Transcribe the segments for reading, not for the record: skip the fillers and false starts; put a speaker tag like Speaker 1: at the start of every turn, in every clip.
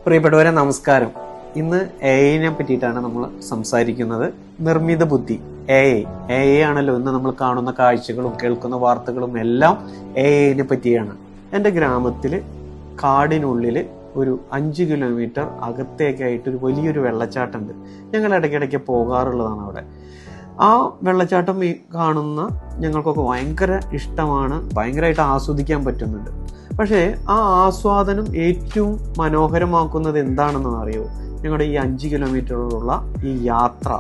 Speaker 1: പ്രിയപ്പെട്ടവരെ നമസ്കാരം. ഇന്ന് AI പറ്റിയിട്ടാണ് നമ്മൾ സംസാരിക്കുന്നത്. നിർമ്മിത ബുദ്ധി AI ആണല്ലോ ഇന്ന് നമ്മൾ കാണുന്ന കാഴ്ചകളും കേൾക്കുന്ന വാർത്തകളും എല്ലാം AI പറ്റിയാണ്. എൻ്റെ ഗ്രാമത്തിൽ കാടിനുള്ളിൽ ഒരു 5 കിലോമീറ്റർ അകത്തേക്കായിട്ട് ഒരു വലിയൊരു വെള്ളച്ചാട്ടമുണ്ട്. ഞങ്ങൾ ഇടയ്ക്കിടയ്ക്ക് പോകാറുള്ളതാണ് അവിടെ. ആ വെള്ളച്ചാട്ടം ഈ കാണുന്ന ഞങ്ങൾക്കൊക്കെ ഭയങ്കര ഇഷ്ടമാണ്, ഭയങ്കരമായിട്ട് ആസ്വദിക്കാൻ പറ്റുന്നുണ്ട്. പക്ഷേ ആ ആസ്വാദനം ഏറ്റവും മനോഹരമാക്കുന്നത് എന്താണെന്ന് അറിയോ? ഞങ്ങളുടെ ഈ 5 കിലോമീറ്ററിലുള്ള ഈ യാത്ര,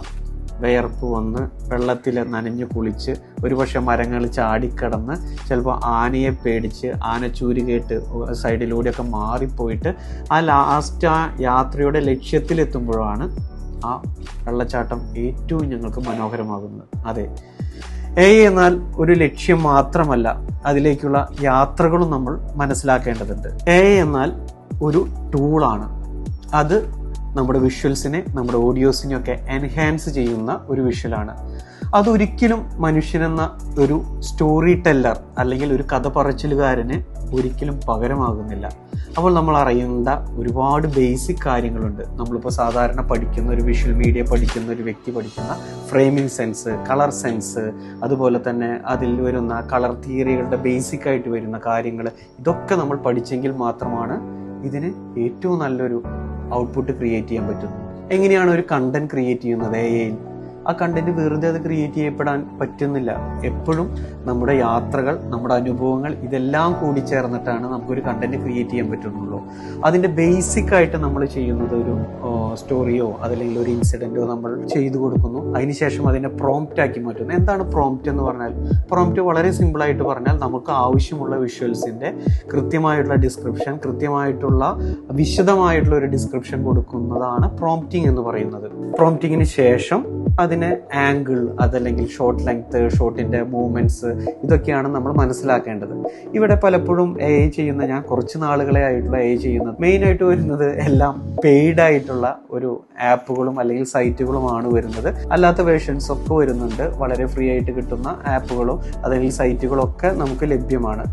Speaker 1: വിയർപ്പ് വന്ന് വെള്ളത്തിൽ നനഞ്ഞു കുളിച്ച് ഒരുപക്ഷെ മരങ്ങൾ ചാടിക്കടന്ന് ചിലപ്പോൾ ആനയെ പേടിച്ച് ആനച്ചൂര് കേട്ട് സൈഡിലൂടെയൊക്കെ മാറിപ്പോയിട്ട് ആ ലാസ്റ്റ് ആ യാത്രയുടെ ലക്ഷ്യത്തിലെത്തുമ്പോഴാണ് ആ വെള്ളച്ചാട്ടം ഏറ്റവും ഞങ്ങൾക്ക് മനോഹരമാകുന്നത്. അതെ, AI എന്നാൽ ഒരു ലക്ഷ്യം മാത്രമല്ല, അതിലേക്കുള്ള യാത്രകളും നമ്മൾ മനസ്സിലാക്കേണ്ടതുണ്ട്. AI എന്നാൽ ഒരു ടൂളാണ്. അത് നമ്മുടെ വിഷ്വൽസിനെ, നമ്മുടെ ഓഡിയോസിനെയൊക്കെ എൻഹാൻസ് ചെയ്യുന്ന ഒരു വിഷ്വലാണ്. അതൊരിക്കലും മനുഷ്യനെന്ന ഒരു സ്റ്റോറി ടെല്ലർ അല്ലെങ്കിൽ ഒരു കഥ പറച്ചിലുകാരന് ഒരിക്കലും പകരമാകുന്നില്ല. അപ്പോൾ നമ്മൾ അറിയേണ്ട ഒരുപാട് ബേസിക് കാര്യങ്ങളുണ്ട്. നമ്മളിപ്പോൾ സാധാരണ പഠിക്കുന്ന ഒരു വിഷ്വൽ മീഡിയ പഠിക്കുന്ന ഒരു വ്യക്തി പഠിക്കുന്ന ഫ്രെയിമിംഗ് സെൻസ്, കളർ സെൻസ്, അതുപോലെ തന്നെ അതിൽ വരുന്ന കളർ തിയറികളുടെ ബേസിക് ആയിട്ട് വരുന്ന കാര്യങ്ങൾ, ഇതൊക്കെ നമ്മൾ പഠിച്ചെങ്കിൽ മാത്രമാണ് ഇതിന് ഏറ്റവും നല്ലൊരു ഔട്ട്പുട്ട് ക്രിയേറ്റ് ചെയ്യാൻ പറ്റും. എങ്ങനെയാണ് ഒരു കണ്ടന്റ് ക്രിയേറ്റ് ചെയ്യുന്നത് AI-യിൽ? ആ കണ്ടന്റ് വെറുതെ അത് ക്രിയേറ്റ് ചെയ്യപ്പെടാൻ പറ്റുന്നില്ല. എപ്പോഴും നമ്മുടെ യാത്രകൾ, നമ്മുടെ അനുഭവങ്ങൾ, ഇതെല്ലാം കൂടി ചേർന്നിട്ടാണ് നമുക്കൊരു കണ്ടന്റ് ക്രിയേറ്റ് ചെയ്യാൻ പറ്റുന്നുള്ളൂ. അതിൻ്റെ ബേസിക് ആയിട്ട് നമ്മൾ ചെയ്യുന്നത് ഒരു സ്റ്റോറിയോ അതല്ലെങ്കിൽ ഒരു ഇൻസിഡൻറ്റോ നമ്മൾ ചെയ്തു കൊടുക്കുന്നു. അതിനുശേഷം അതിനെ പ്രോംപ്റ്റ് ആക്കി മാറ്റുന്നു. എന്താണ് പ്രോംപ്റ്റ് എന്ന് പറഞ്ഞാൽ? പ്രോംപ്റ്റ് വളരെ സിമ്പിളായിട്ട് പറഞ്ഞാൽ നമുക്ക് ആവശ്യമുള്ള വിഷ്വൽസിൻ്റെ കൃത്യമായിട്ടുള്ള ഡിസ്ക്രിപ്ഷൻ, കൃത്യമായിട്ടുള്ള വിശദമായിട്ടുള്ള ഒരു ഡിസ്ക്രിപ്ഷൻ കൊടുക്കുന്നതാണ് പ്രോംപ്റ്റിംഗ് എന്ന് പറയുന്നത്. പ്രോംപ്റ്റിങ്ങിന് ശേഷം അതിന് ആംഗിൾ, അതല്ലെങ്കിൽ ഷോർട്ട് ലെങ്ത്, ഷോട്ടിൻ്റെ മൂവ്മെൻറ്റ്സ്, ഇതൊക്കെയാണ് നമ്മൾ മനസ്സിലാക്കേണ്ടത്. ഇവിടെ പലപ്പോഴും AI ചെയ്യുന്ന, ഞാൻ കുറച്ച് നാളുകളെ ആയിട്ടുള്ള AI ചെയ്യുന്നത്, മെയിനായിട്ട് വരുന്നത് എല്ലാം പെയ്ഡ് ആയിട്ടുള്ള ഒരു ആപ്പുകളും അല്ലെങ്കിൽ സൈറ്റുകളുമാണ് വരുന്നത്. അല്ലാത്ത വേർഷൻസ് ഒക്കെ വരുന്നുണ്ട്. വളരെ ഫ്രീ ആയിട്ട് കിട്ടുന്ന ആപ്പുകളും അല്ലെങ്കിൽ സൈറ്റുകളൊക്കെ നമുക്ക് ലഭ്യമാണ്.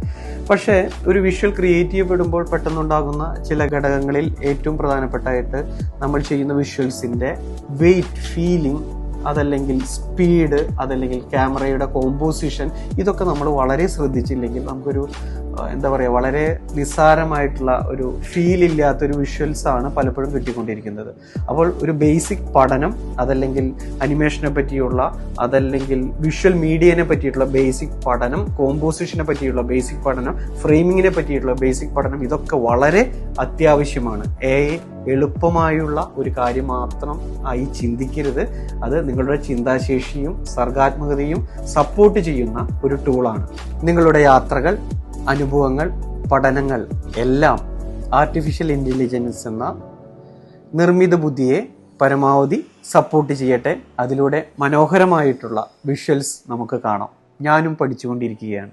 Speaker 1: പക്ഷേ ഒരു വിഷ്വൽ ക്രിയേറ്റ് ചെയ്യപ്പെടുമ്പോൾ പെട്ടെന്നുണ്ടാകുന്ന ചില ഘടകങ്ങളിൽ ഏറ്റവും പ്രധാനപ്പെട്ടായിട്ട് നമ്മൾ ചെയ്യുന്ന വിഷ്വൽസിൻ്റെ വെയിറ്റ്, ഫീലിംഗ്, അതല്ലെങ്കിൽ സ്പീഡ്, അതല്ലെങ്കിൽ ക്യാമറയുടെ കോമ്പോസിഷൻ, ഇതൊക്കെ നമ്മൾ വളരെ ശ്രദ്ധിച്ചില്ലെങ്കിൽ നമുക്കൊരു വളരെ നിസ്സാരമായിട്ടുള്ള ഒരു ഫീൽ ഇല്ലാത്തൊരു വിഷ്വൽസാണ് പലപ്പോഴും കിട്ടിക്കൊണ്ടിരിക്കുന്നത്. അപ്പോൾ ഒരു ബേസിക് പഠനം, അതല്ലെങ്കിൽ അനിമേഷനെ പറ്റിയുള്ള, അതല്ലെങ്കിൽ വിഷ്വൽ മീഡിയനെ പറ്റിയിട്ടുള്ള ബേസിക് പഠനം, കോമ്പോസിഷനെ പറ്റിയുള്ള ബേസിക് പഠനം, ഫ്രെയിമിങ്ങിനെ പറ്റിയിട്ടുള്ള ബേസിക് പഠനം, ഇതൊക്കെ വളരെ അത്യാവശ്യമാണ്. AI എളുപ്പമായുള്ള ഒരു കാര്യം മാത്രം ആയി ചിന്തിക്കരുത്. അത് നിങ്ങളുടെ ചിന്താശേഷിയും സർഗാത്മകതയും സപ്പോർട്ട് ചെയ്യുന്ന ഒരു ടൂളാണ്. നിങ്ങളുടെ യാത്രകൾ, അനുഭവങ്ങൾ, പഠനങ്ങൾ എല്ലാം ആർട്ടിഫിഷ്യൽ ഇൻ്റലിജൻസ് എന്ന നിർമ്മിത ബുദ്ധിയെ പരമാവധി സപ്പോർട്ട് ചെയ്യട്ടെ. അതിലൂടെ മനോഹരമായിട്ടുള്ള വിഷ്വൽസ് നമുക്ക് കാണാം. ഞാനും പഠിച്ചുകൊണ്ടിരിക്കുകയാണ്.